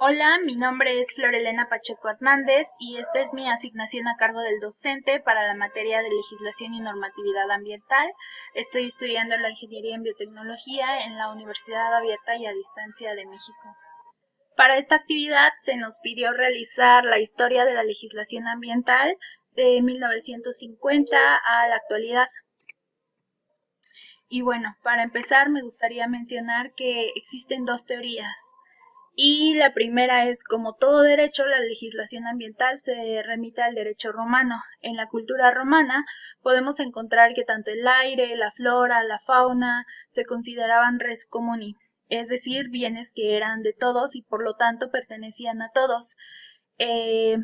Hola, mi nombre es Florelena Pacheco Hernández y esta es mi asignación a cargo del docente para la materia de legislación y normatividad ambiental. Estoy estudiando la ingeniería en biotecnología en la Universidad Abierta y a Distancia de México. Para esta actividad se nos pidió realizar la historia de la legislación ambiental de 1950 a la actualidad. Y bueno, para empezar me gustaría mencionar que existen dos teorías. Y la primera es, como todo derecho, la legislación ambiental se remite al derecho romano. En la cultura romana podemos encontrar que tanto el aire, la flora, la fauna se consideraban res comuni, es decir, bienes que eran de todos y por lo tanto pertenecían a todos. Eh,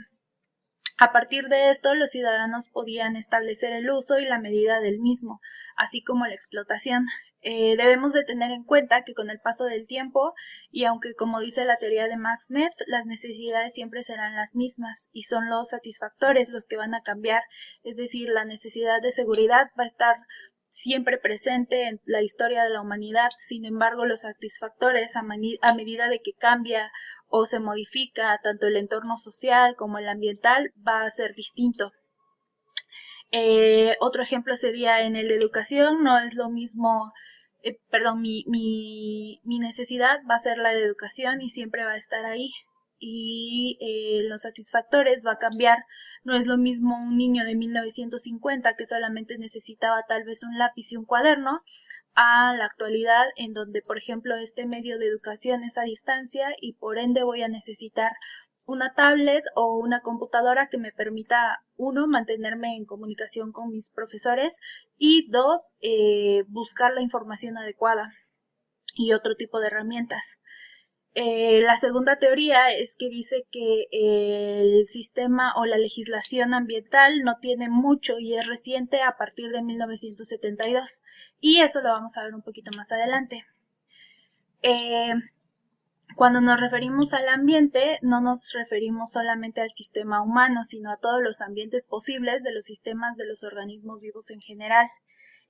a partir de esto, los ciudadanos podían establecer el uso y la medida del mismo, así como la explotación. Debemos de tener en cuenta que con el paso del tiempo, y aunque como dice la teoría de Max Neff, las necesidades siempre serán las mismas y son los satisfactores los que van a cambiar, es decir, la necesidad de seguridad va a estar siempre presente en la historia de la humanidad. Sin embargo, los satisfactores, a medida de que cambia o se modifica tanto el entorno social como el ambiental, va a ser distinto. Otro ejemplo sería en el de educación. No es lo mismo, mi necesidad va a ser la de educación y siempre va a estar ahí. Y los satisfactores va a cambiar. No es lo mismo un niño de 1950 que solamente necesitaba tal vez un lápiz y un cuaderno, a la actualidad en donde, por ejemplo, este medio de educación es a distancia y por ende voy a necesitar una tablet o una computadora que me permita, uno, mantenerme en comunicación con mis profesores y dos, buscar la información adecuada y otro tipo de herramientas. La segunda teoría es que dice que el sistema o la legislación ambiental no tiene mucho y es reciente a partir de 1972 y eso lo vamos a ver un poquito más adelante. Eh, Cuando nos referimos al ambiente, no nos referimos solamente al sistema humano, sino a todos los ambientes posibles de los sistemas de los organismos vivos en general.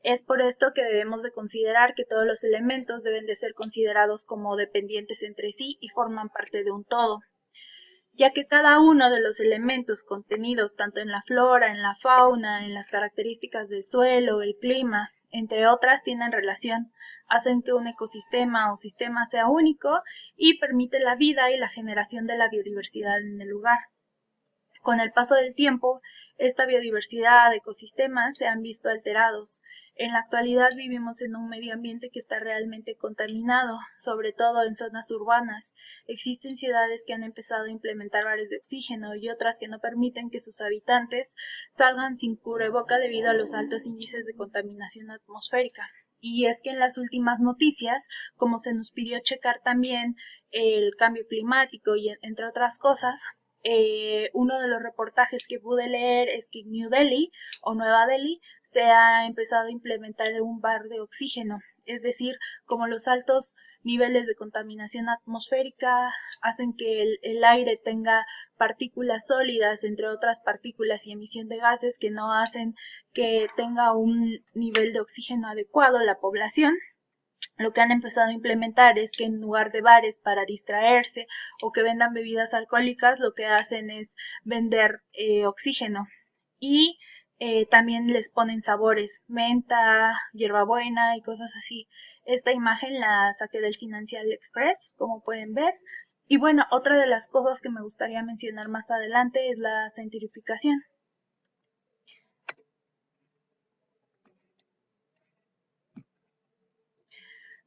Es por esto que debemos de considerar que todos los elementos deben de ser considerados como dependientes entre sí y forman parte de un todo, ya que cada uno de los elementos contenidos tanto en la flora, en la fauna, en las características del suelo, el clima, entre otras, tienen relación, hacen que un ecosistema o sistema sea único y permite la vida y la generación de la biodiversidad en el lugar. Con el paso del tiempo, esta biodiversidad de ecosistemas se han visto alterados. En la actualidad vivimos en un medio ambiente que está realmente contaminado, sobre todo en zonas urbanas. Existen ciudades que han empezado a implementar bares de oxígeno y otras que no permiten que sus habitantes salgan sin cubreboca debido a los altos índices de contaminación atmosférica. Y es que en las últimas noticias, como se nos pidió checar también el cambio climático y entre otras cosas, uno de los reportajes que pude leer es que en New Delhi o Nueva Delhi se ha empezado a implementar un bar de oxígeno, es decir, como los altos niveles de contaminación atmosférica hacen que el aire tenga partículas sólidas, entre otras partículas y emisión de gases que no hacen que tenga un nivel de oxígeno adecuado la población. Lo que han empezado a implementar es que en lugar de bares para distraerse o que vendan bebidas alcohólicas, lo que hacen es vender oxígeno y también les ponen sabores, menta, hierbabuena y cosas así. Esta imagen la saqué del Financial Express, como pueden ver. Y bueno, otra de las cosas que me gustaría mencionar más adelante es la centrifugación.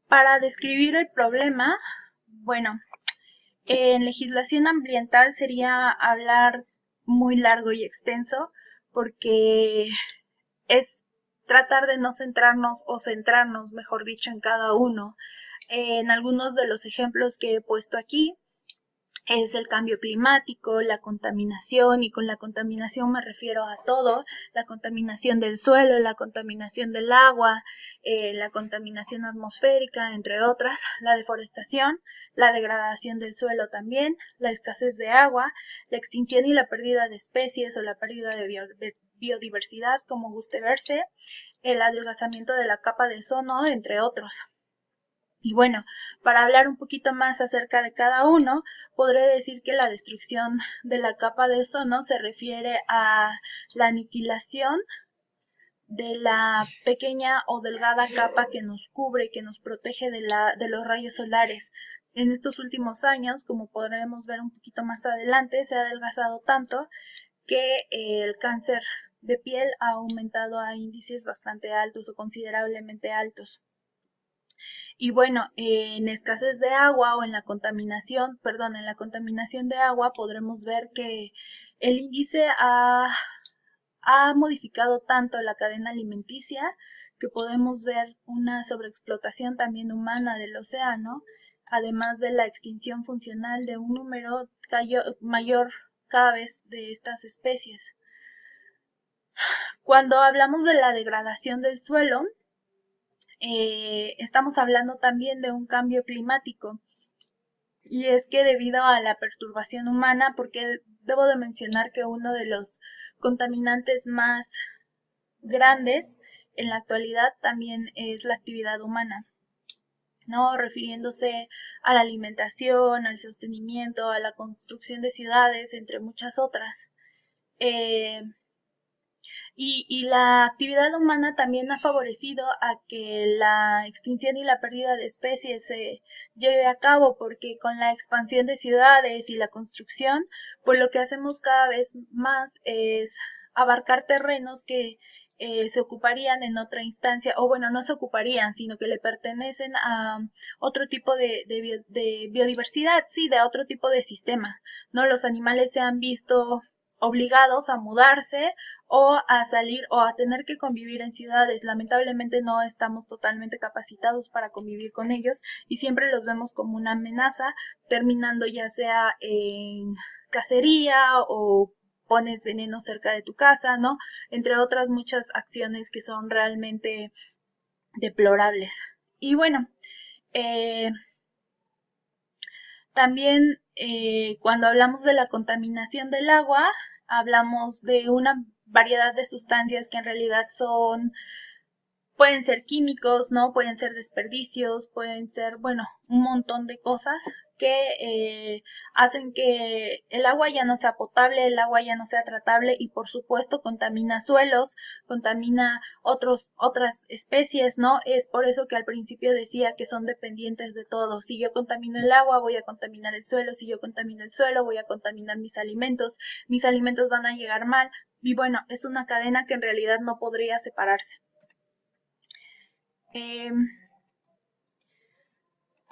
Para describir el problema, bueno, en legislación ambiental sería hablar muy largo y extenso porque es tratar de no centrarnos o centrarnos, mejor dicho, en cada uno. En algunos de los ejemplos que he puesto aquí es el cambio climático, la contaminación, y con la contaminación me refiero a todo, la contaminación del suelo, la contaminación del agua, la contaminación atmosférica, entre otras, la deforestación, la degradación del suelo también, la escasez de agua, la extinción y la pérdida de especies o la pérdida de biodiversidad, como guste verse, el adelgazamiento de la capa de ozono, entre otros. Y bueno, para hablar un poquito más acerca de cada uno, podré decir que la destrucción de la capa de ozono se refiere a la aniquilación de la pequeña o delgada capa que nos cubre, que nos protege de los rayos solares. En estos últimos años, como podremos ver un poquito más adelante, se ha adelgazado tanto que el cáncer de piel ha aumentado a índices bastante altos o considerablemente altos. Y bueno, en escasez de agua o en la contaminación, perdón, en la contaminación de agua podremos ver que el índice ha modificado tanto la cadena alimenticia que podemos ver una sobreexplotación también humana del océano, además de la extinción funcional de un número mayor cada vez de estas especies. Cuando hablamos de la degradación del suelo, estamos hablando también de un cambio climático. Y es que debido a la perturbación humana, porque debo de mencionar que uno de los contaminantes más grandes en la actualidad también es la actividad humana, ¿no? Refiriéndose a la alimentación, al sostenimiento, a la construcción de ciudades, entre muchas otras. Y la actividad humana también ha favorecido a que la extinción y la pérdida de especies se lleve a cabo, porque con la expansión de ciudades y la construcción, pues lo que hacemos cada vez más es abarcar terrenos que se ocuparían en otra instancia, o bueno, no se ocuparían, sino que le pertenecen a otro tipo de biodiversidad, sí, de otro tipo de sistema, ¿no? Los animales se han visto obligados a mudarse o a salir o a tener que convivir en ciudades. Lamentablemente no estamos totalmente capacitados para convivir con ellos y siempre los vemos como una amenaza, terminando ya sea en cacería o pones veneno cerca de tu casa, ¿no? Entre otras muchas acciones que son realmente deplorables. Y bueno, eh, también cuando hablamos de la contaminación del agua, hablamos de una variedad de sustancias que en realidad pueden ser químicos, ¿no? Pueden ser desperdicios, pueden ser, bueno, un montón de cosas que hacen que el agua ya no sea potable, el agua ya no sea tratable y por supuesto contamina suelos, contamina otras especies, ¿no? Es por eso que al principio decía que son dependientes de todo. Si yo contamino el agua, voy a contaminar el suelo, si yo contamino el suelo, voy a contaminar mis alimentos van a llegar mal y bueno, es una cadena que en realidad no podría separarse.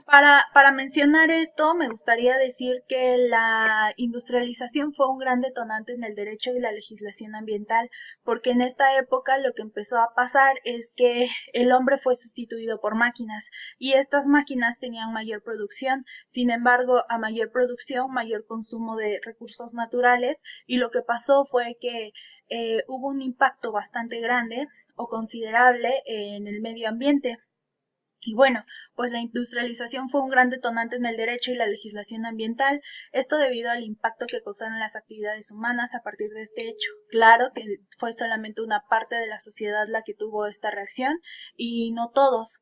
Para mencionar esto, me gustaría decir que la industrialización fue un gran detonante en el derecho y la legislación ambiental, porque en esta época lo que empezó a pasar es que el hombre fue sustituido por máquinas y estas máquinas tenían mayor producción, sin embargo, a mayor producción, mayor consumo de recursos naturales y lo que pasó fue que hubo un impacto bastante grande o considerable en el medio ambiente. Y bueno, pues la industrialización fue un gran detonante en el derecho y la legislación ambiental, esto debido al impacto que causaron las actividades humanas a partir de este hecho. Claro que fue solamente una parte de la sociedad la que tuvo esta reacción y no todos.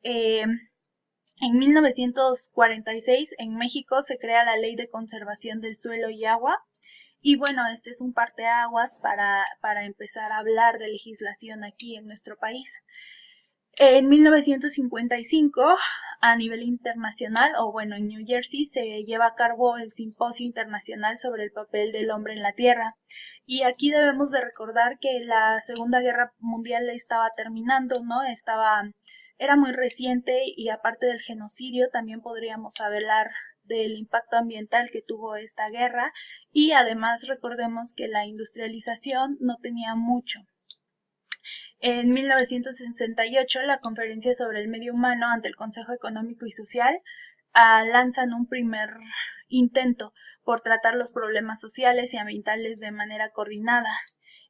En 1946 en México se crea la Ley de Conservación del Suelo y Agua y bueno, este es un parteaguas para empezar a hablar de legislación aquí en nuestro país. En 1955, a nivel internacional, o bueno, en New Jersey, se lleva a cabo el Simposio Internacional sobre el papel del hombre en la Tierra. Y aquí debemos de recordar que la Segunda Guerra Mundial estaba terminando, ¿no? Era muy reciente y aparte del genocidio, también podríamos hablar del impacto ambiental que tuvo esta guerra y además recordemos que la industrialización no tenía mucho. En 1968, la Conferencia sobre el Medio Humano ante el Consejo Económico y Social lanzan un primer intento por tratar los problemas sociales y ambientales de manera coordinada.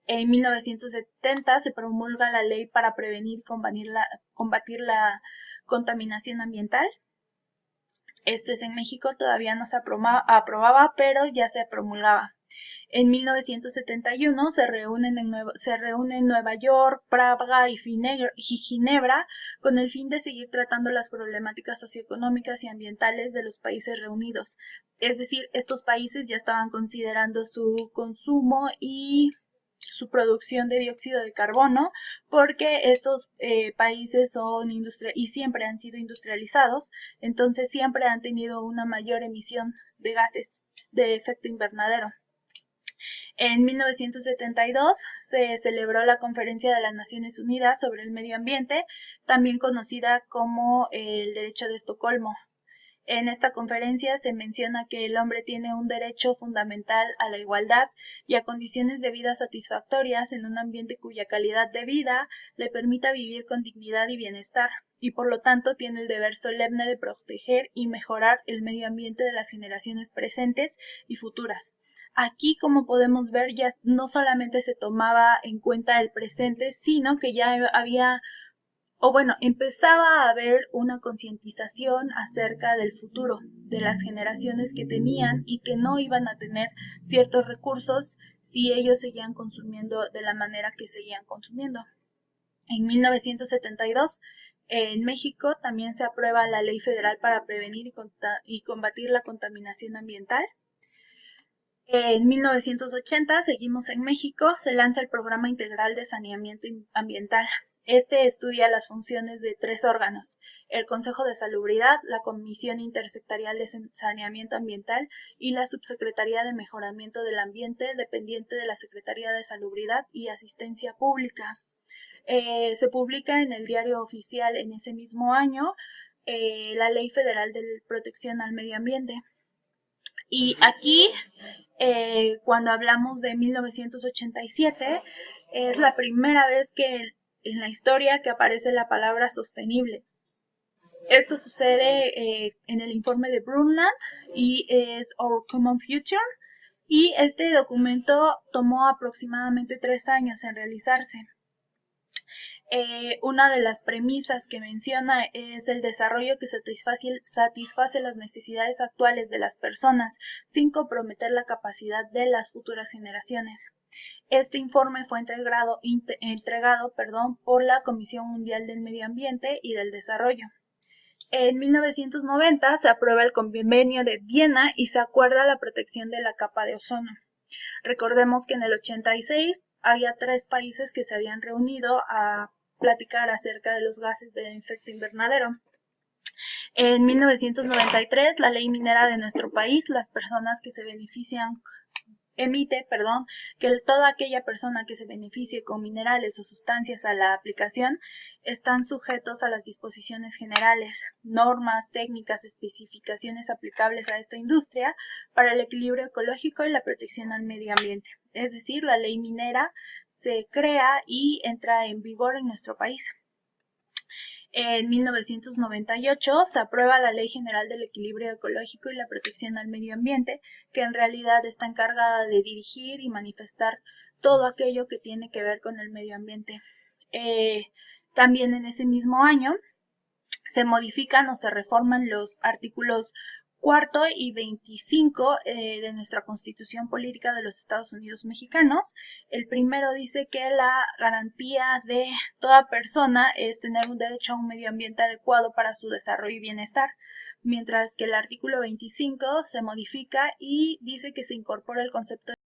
En 1970 se promulga la ley para prevenir y combatir la contaminación ambiental. Esto es en México, todavía no se aprobaba, pero ya se promulgaba. En 1971 se reúnen en Nueva York, Praga y Ginebra con el fin de seguir tratando las problemáticas socioeconómicas y ambientales de los países reunidos. Es decir, estos países ya estaban considerando su consumo y su producción de dióxido de carbono, porque estos países son y siempre han sido industrializados, entonces siempre han tenido una mayor emisión de gases de efecto invernadero. En 1972 se celebró la Conferencia de las Naciones Unidas sobre el Medio Ambiente, también conocida como el Derecho de Estocolmo. En esta conferencia se menciona que el hombre tiene un derecho fundamental a la igualdad y a condiciones de vida satisfactorias en un ambiente cuya calidad de vida le permita vivir con dignidad y bienestar, y por lo tanto tiene el deber solemne de proteger y mejorar el medio ambiente de las generaciones presentes y futuras. Aquí, como podemos ver, ya no solamente se tomaba en cuenta el presente, sino que ya había empezaba a haber una concientización acerca del futuro, de las generaciones que tenían y que no iban a tener ciertos recursos si ellos seguían consumiendo de la manera que seguían consumiendo. En 1972, en México también se aprueba la Ley Federal para prevenir y combatir la contaminación ambiental. En 1980, seguimos en México, se lanza el Programa Integral de Saneamiento Ambiental. Este estudia las funciones de 3 órganos: el Consejo de Salubridad, la Comisión Intersectorial de Saneamiento Ambiental y la Subsecretaría de Mejoramiento del Ambiente, dependiente de la Secretaría de Salubridad y Asistencia Pública. Se publica en el Diario Oficial en ese mismo año la Ley Federal de Protección al Medio Ambiente. Y aquí, cuando hablamos de 1987, es la primera vez que en la historia que aparece la palabra sostenible. Esto sucede en el informe de Brundtland y es Our Common Future, y este documento tomó aproximadamente 3 años en realizarse. Una de las premisas que menciona es el desarrollo que satisface las necesidades actuales de las personas sin comprometer la capacidad de las futuras generaciones. Este informe fue entregado por la Comisión Mundial del Medio Ambiente y del Desarrollo. En 1990 se aprueba el Convenio de Viena y se acuerda la protección de la capa de ozono. Recordemos que en el 86 había 3 países que se habían reunido a platicar acerca de los gases de efecto invernadero. En 1993, la ley minera de nuestro país, las personas que se benefician que toda aquella persona que se beneficie con minerales o sustancias a la aplicación están sujetos a las disposiciones generales, normas, técnicas, especificaciones aplicables a esta industria para el equilibrio ecológico y la protección al medio ambiente. Es decir, la ley minera se crea y entra en vigor en nuestro país. En 1998 se aprueba la Ley General del Equilibrio Ecológico y la Protección al Medio Ambiente, que en realidad está encargada de dirigir y manifestar todo aquello que tiene que ver con el medio ambiente. También en ese mismo año se modifican o se reforman los artículos 4 y 25 de nuestra Constitución Política de los Estados Unidos Mexicanos. El primero dice que la garantía de toda persona es tener un derecho a un medio ambiente adecuado para su desarrollo y bienestar, mientras que el artículo 25 se modifica y dice que se incorpora el concepto de